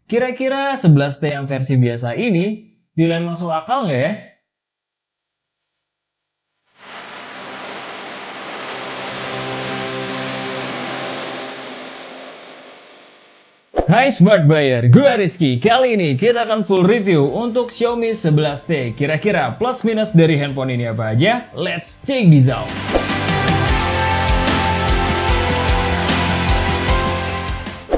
Kira-kira 11T yang versi biasa ini nilai masuk akal nggak ya? Hai Smart Buyer, gue Rizky. Kali ini kita akan full review untuk Xiaomi 11T. Kira-kira plus minus dari handphone ini apa aja? Let's check this out.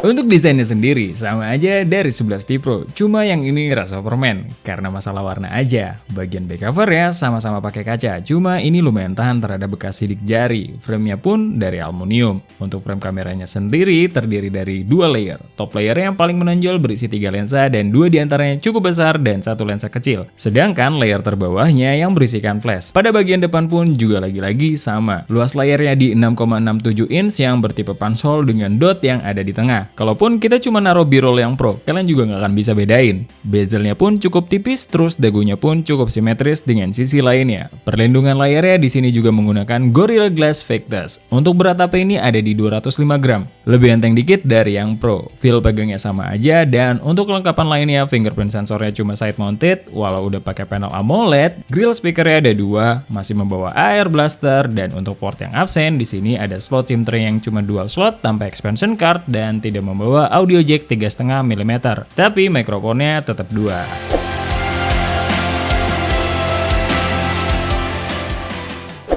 Untuk desainnya sendiri, sama aja dari 11T Pro, cuma yang ini rasa permen, karena masalah warna aja. Bagian back covernya sama-sama pakai kaca, cuma ini lumayan tahan terhadap bekas sidik jari. Framenya pun dari aluminium. Untuk frame kameranya sendiri terdiri dari dua layer. Top layer yang paling menonjol berisi 3 lensa dan 2 diantaranya cukup besar dan 1 lensa kecil. Sedangkan layer terbawahnya yang berisikan flash. Pada bagian depan pun juga lagi-lagi sama. Luas layarnya di 6,67 inch yang bertipe punch-hole dengan dot yang ada di tengah. Kalaupun kita cuma naruh B-roll yang Pro, kalian juga nggak akan bisa bedain. Bezelnya pun cukup tipis, terus dagunya pun cukup simetris dengan sisi lainnya. Perlindungan layarnya di sini juga menggunakan Gorilla Glass Fake Dust. Untuk berat HP ini ada di 205 gram, lebih enteng dikit dari yang Pro. Feel pegangnya sama aja, dan untuk kelengkapan lainnya, fingerprint sensornya cuma side mounted, walau udah pakai panel AMOLED. Grill speakernya ada 2, masih membawa Air Blaster, dan untuk port yang absen di sini ada slot SIM tray yang cuma dual slot tanpa expansion card dan tidak membawa audio jack 3,5 mm, tapi mikrofonnya tetap 2.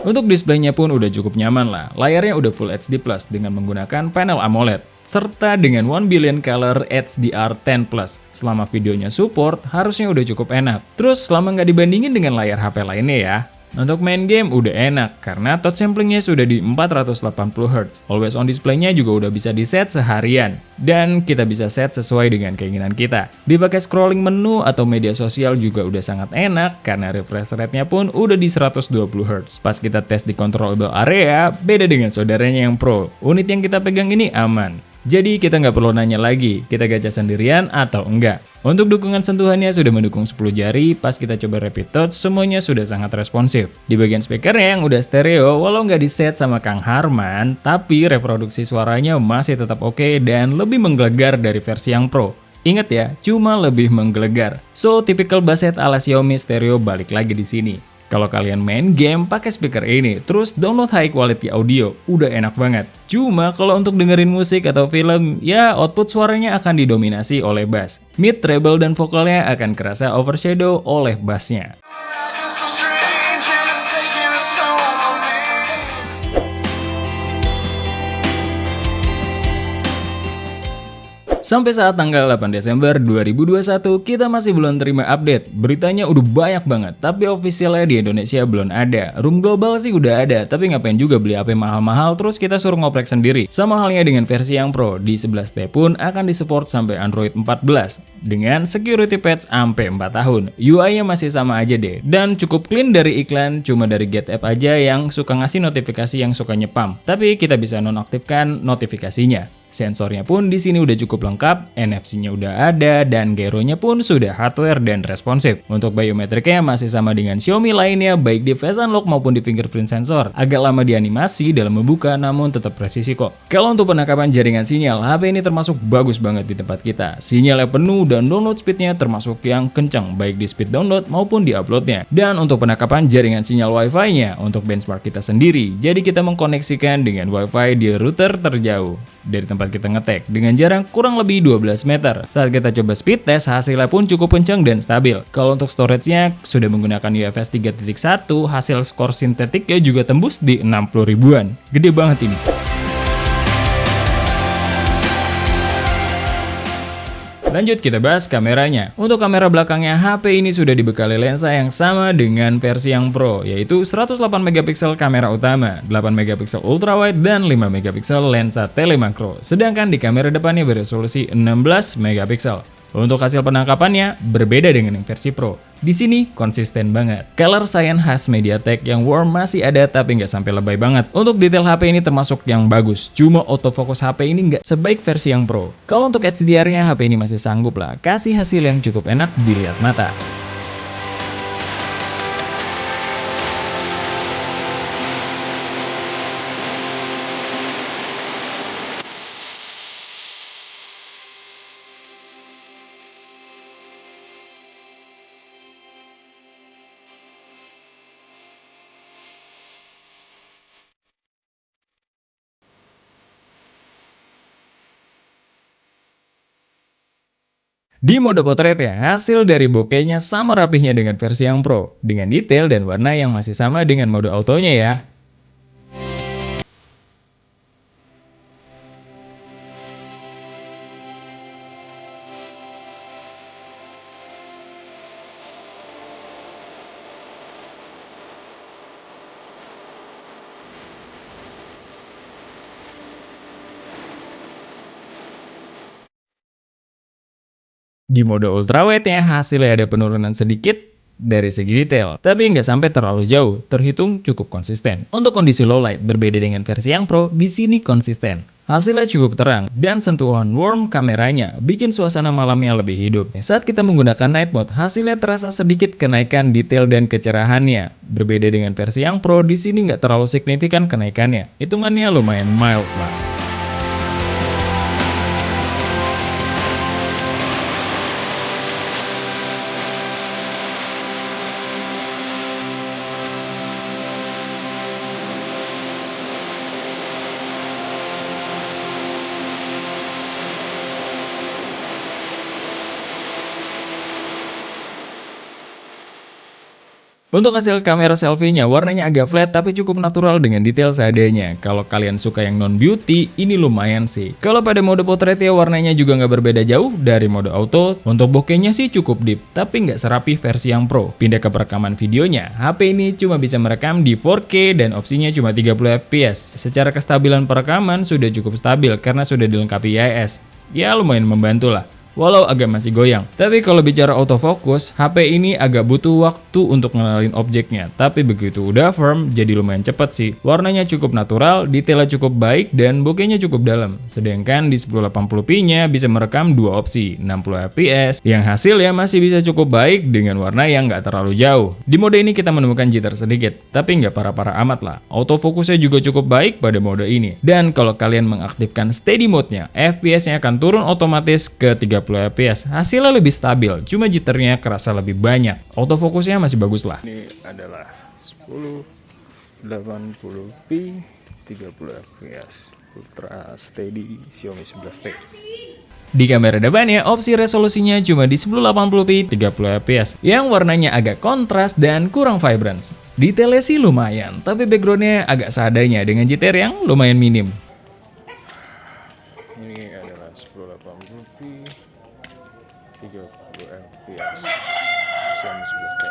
Untuk displaynya pun udah cukup nyaman lah, layarnya udah Full HD Plus dengan menggunakan panel AMOLED, serta dengan 1 billion color HDR10+. Selama videonya support, harusnya udah cukup enak. Terus selama nggak dibandingin dengan layar HP lainnya ya. Untuk main game udah enak, karena touch samplingnya sudah di 480Hz. Always on display-nya juga udah bisa di set seharian. Dan kita bisa set sesuai dengan keinginan kita. Dipakai scrolling menu atau media sosial juga udah sangat enak, karena refresh rate-nya pun udah di 120Hz. Pas kita tes di controllable area, beda dengan saudaranya yang Pro. Unit yang kita pegang ini aman. Jadi kita nggak perlu nanya lagi, kita gacha sendirian atau enggak. Untuk dukungan sentuhannya sudah mendukung 10 jari, pas kita coba rapid touch semuanya sudah sangat responsif. Di bagian speakernya yang udah stereo, walau nggak di set sama Kang Harman, tapi reproduksi suaranya masih tetap oke dan lebih menggelegar dari versi yang Pro. Ingat ya, cuma lebih menggelegar. So, typical bass set ala Xiaomi stereo balik lagi di sini. Kalau kalian main game pakai speaker ini, terus download high quality audio, udah enak banget. Cuma kalau untuk dengerin musik atau film, ya output suaranya akan didominasi oleh bass. Mid, treble, dan vokalnya akan kerasa overshadow oleh bassnya. Sampai saat tanggal 8 Desember 2021, kita masih belum terima update. Beritanya udah banyak banget, tapi officialnya di Indonesia belum ada. Room global sih udah ada, tapi ngapain juga beli HP mahal-mahal terus kita suruh ngoprek sendiri. Sama halnya dengan versi yang Pro, di 11T pun akan disupport sampai Android 14. Dengan security patch sampai 4 tahun. UI-nya masih sama aja deh, dan cukup clean dari iklan, cuma dari Get App aja yang suka ngasih notifikasi yang suka nyepam. Tapi kita bisa nonaktifkan notifikasinya. Sensornya pun di sini udah cukup lengkap, NFC-nya udah ada, dan gyronya pun sudah hardware dan responsif. Untuk biometriknya masih sama dengan Xiaomi lainnya, baik di face unlock maupun di fingerprint sensor. Agak lama di animasi dalam membuka, namun tetap presisi kok. Kalau untuk penangkapan jaringan sinyal, HP ini termasuk bagus banget di tempat kita. Sinyalnya penuh dan download speednya termasuk yang kencang, baik di speed download maupun di uploadnya. Dan untuk penangkapan jaringan sinyal Wi-Fi-nya, untuk benchmark kita sendiri, jadi kita mengkoneksikan dengan Wi-Fi di router terjauh dari tempat kita ngetek dengan jarak kurang lebih 12 meter. Saat kita coba speed test, hasilnya pun cukup kencang dan stabil. Kalau untuk storage-nya sudah menggunakan UFS 3.1, hasil skor sintetiknya juga tembus di 60 ribuan. Gede banget ini. Lanjut kita bahas kameranya. Untuk kamera belakangnya, HP ini sudah dibekali lensa yang sama dengan versi yang Pro, yaitu 108 megapiksel kamera utama, 8 megapiksel ultrawide, dan 5 megapiksel lensa telemakro. Sedangkan di kamera depannya beresolusi 16 megapiksel. Untuk hasil penangkapannya berbeda dengan yang versi Pro. Di sini konsisten banget. Color science khas MediaTek yang warm masih ada tapi nggak sampai lebay banget. Untuk detail HP ini termasuk yang bagus. Cuma autofocus HP ini nggak sebaik versi yang Pro. Kalau untuk HDR-nya HP ini masih sanggup lah. Kasih hasil yang cukup enak dilihat mata. Di mode potret ya, hasil dari bokehnya sama rapihnya dengan versi yang Pro, dengan detail dan warna yang masih sama dengan mode autonya ya. Di mode ultrawide ya, hasilnya ada penurunan sedikit dari segi detail, tapi nggak sampai terlalu jauh, terhitung cukup konsisten. Untuk kondisi low light, berbeda dengan versi yang Pro, di sini konsisten. Hasilnya cukup terang, dan sentuhan warm kameranya bikin suasana malamnya lebih hidup. Saat kita menggunakan night mode, hasilnya terasa sedikit kenaikan detail dan kecerahannya. Berbeda dengan versi yang Pro, di sini nggak terlalu signifikan kenaikannya. Hitungannya lumayan mild lah. Untuk hasil kamera selfie-nya, warnanya agak flat tapi cukup natural dengan detail seadanya. Kalau kalian suka yang non-beauty, ini lumayan sih. Kalau pada mode potret ya, warnanya juga nggak berbeda jauh dari mode auto. Untuk bokehnya sih cukup deep, tapi nggak serapih versi yang Pro. Pindah ke perekaman videonya, HP ini cuma bisa merekam di 4K dan opsinya cuma 30 fps. Secara kestabilan perekaman sudah cukup stabil karena sudah dilengkapi IIS. Ya lumayan membantu lah, walau agak masih goyang. Tapi kalau bicara autofocus, HP ini agak butuh waktu untuk ngenalin objeknya. Tapi begitu udah firm, jadi lumayan cepet sih. Warnanya cukup natural, detailnya cukup baik, dan bokehnya cukup dalam. Sedangkan di 1080p-nya bisa merekam dua opsi, 60 fps, yang hasilnya masih bisa cukup baik dengan warna yang nggak terlalu jauh. Di mode ini kita menemukan jitter sedikit, tapi nggak parah-parah amat lah. Autofokusnya juga cukup baik pada mode ini. Dan kalau kalian mengaktifkan steady mode-nya, FPS-nya akan turun otomatis ke 30 fps. Hasilnya lebih stabil, cuma jitternya kerasa lebih banyak. Autofokusnya masih bagus lah. Ini adalah 1080p 30 fps Ultra Steady Xiaomi 11T. Di kamera depannya, opsi resolusinya cuma di 1080p 30 fps, yang warnanya agak kontras dan kurang vibrance. Detailnya sih lumayan, tapi backgroundnya agak seadanya dengan jitter yang lumayan minim. Ini adalah 1080p 30 fps Xiaomi 11T.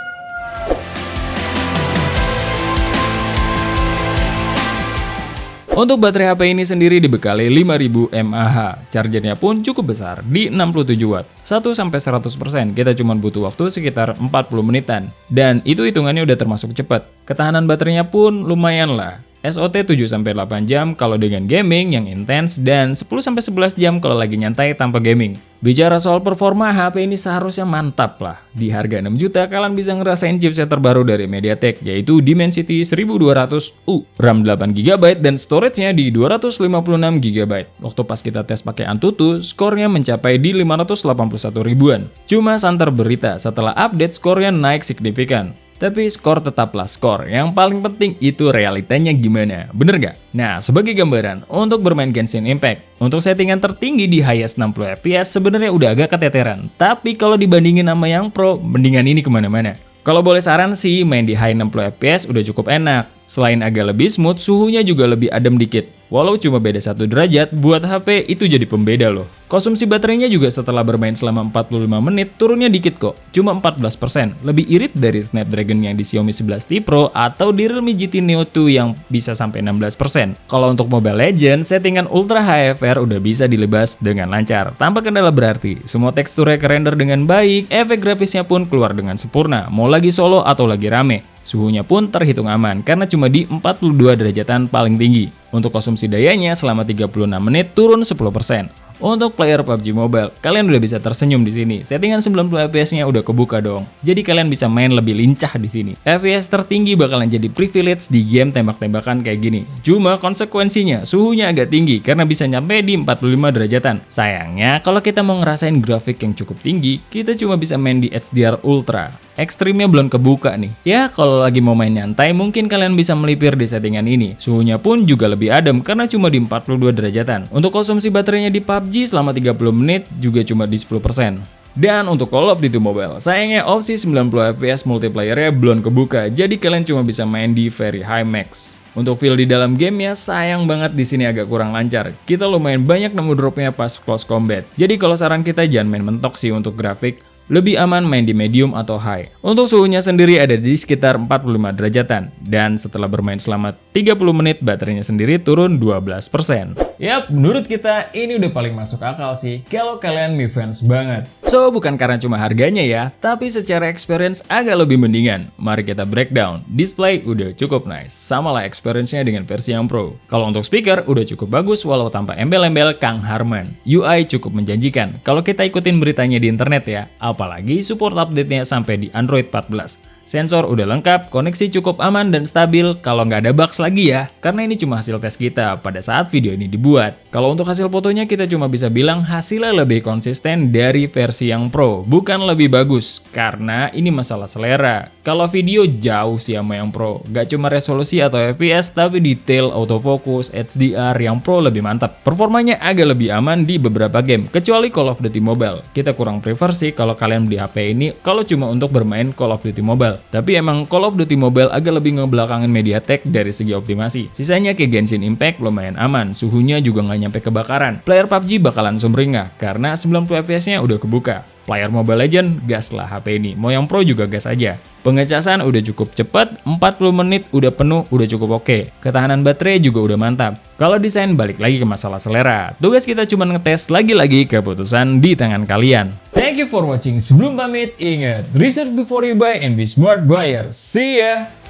Untuk baterai HP ini sendiri dibekali 5000 mAh. Chargernya pun cukup besar di 67 watt. 1-100% kita cuma butuh waktu sekitar 40 menitan. Dan itu hitungannya udah termasuk cepat. Ketahanan baterainya pun lumayan lah. SOT 7-8 jam kalau dengan gaming yang intens dan 10-11 jam kalau lagi nyantai tanpa gaming. Bicara soal performa, HP ini seharusnya mantap lah. Di harga 6 juta kalian bisa ngerasain chipset terbaru dari MediaTek, yaitu Dimensity 1200U, RAM 8GB dan storage-nya di 256GB. Waktu pas kita tes pakai Antutu, skornya mencapai di 581 ribuan. Cuma santer berita, setelah update skornya naik signifikan. Tapi skor tetaplah skor, yang paling penting itu realitanya gimana, bener gak? Nah, sebagai gambaran, untuk bermain Genshin Impact, untuk settingan tertinggi di highest 60 fps sebenarnya udah agak keteteran. Tapi kalau dibandingin sama yang Pro, mendingan ini kemana-mana. Kalau boleh saran sih, main di high 60 fps udah cukup enak. Selain agak lebih smooth, suhunya juga lebih adem dikit. Walau cuma beda 1 derajat, buat HP itu jadi pembeda loh. Konsumsi baterainya juga setelah bermain selama 45 menit turunnya dikit kok, cuma 14%. Lebih irit dari Snapdragon yang di Xiaomi 11T Pro atau di Realme GT Neo 2 yang bisa sampai 16%. Kalau untuk Mobile Legends, settingan Ultra HFR udah bisa dilebas dengan lancar, tanpa kendala berarti. Semua teksturnya kerender dengan baik, efek grafisnya pun keluar dengan sempurna, mau lagi solo atau lagi rame. Suhunya pun terhitung aman karena cuma di 42 derajatan paling tinggi. Untuk konsumsi dayanya selama 36 menit turun 10%. Untuk player PUBG Mobile, kalian udah bisa tersenyum di sini. Settingan 90 fps-nya udah kebuka dong. Jadi kalian bisa main lebih lincah di sini. FPS tertinggi bakalan jadi privilege di game tembak-tembakan kayak gini. Cuma konsekuensinya, suhunya agak tinggi karena bisa nyampe di 45 derajatan. Sayangnya, kalau kita mau ngerasain grafik yang cukup tinggi, kita cuma bisa main di HDR Ultra. Ekstrimnya belum kebuka nih. Ya, kalau lagi mau main nyantai, mungkin kalian bisa melipir di settingan ini. Suhunya pun juga lebih adem karena cuma di 42 derajatan. Untuk konsumsi baterainya di PUBG selama 30 menit juga cuma di 10%. Dan untuk Call of Duty Mobile, sayangnya opsi 90 fps multiplayer-nya belum kebuka, jadi kalian cuma bisa main di very high max. Untuk feel di dalam gamenya, sayang banget di sini agak kurang lancar. Kita lumayan banyak nemu dropnya pas close combat. Jadi kalau saran kita jangan main mentok sih untuk grafik. Lebih aman main di medium atau high. Untuk suhunya sendiri ada di sekitar 45 derajatan. Dan setelah bermain selama 30 menit, baterainya sendiri turun 12%. Yap, menurut kita ini udah paling masuk akal sih kalau kalian Mi fans banget. So, bukan karena cuma harganya ya, tapi secara experience agak lebih mendingan. Mari kita breakdown. Display udah cukup nice, sama lah experience-nya dengan versi yang Pro. Kalau untuk speaker udah cukup bagus walau tanpa embel-embel Kang Harman. UI cukup menjanjikan kalau kita ikutin beritanya di internet ya. Apalagi support update-nya sampai di Android 14. Sensor udah lengkap, koneksi cukup aman dan stabil kalau nggak ada bugs lagi ya. Karena ini cuma hasil tes kita pada saat video ini dibuat. Kalau untuk hasil fotonya kita cuma bisa bilang hasilnya lebih konsisten dari versi yang Pro, bukan lebih bagus. Karena ini masalah selera. Kalau video jauh sih sama yang Pro. Gak cuma resolusi atau FPS, tapi detail, autofocus, HDR yang Pro lebih mantap. Performanya agak lebih aman di beberapa game, kecuali Call of Duty Mobile. Kita kurang prefer sih kalau kalian beli HP ini kalau cuma untuk bermain Call of Duty Mobile. Tapi emang Call of Duty Mobile agak lebih ngebelakangin MediaTek dari segi optimasi. Sisanya kayak Genshin Impact lumayan aman, suhunya juga nggak nyampe kebakaran. Player PUBG bakalan sumringah karena 90 fps-nya udah kebuka. Player Mobile Legends gas lah HP ini, mau yang Pro juga gas aja. Pengecasan udah cukup cepat, 40 menit udah penuh, udah cukup oke. Ketahanan baterai juga udah mantap. Kalau desain balik lagi ke masalah selera. Tugas kita cuma ngetes, lagi-lagi keputusan di tangan kalian. Thank you for watching. Sebelum pamit, ingat, research before you buy and be smart buyer. See ya!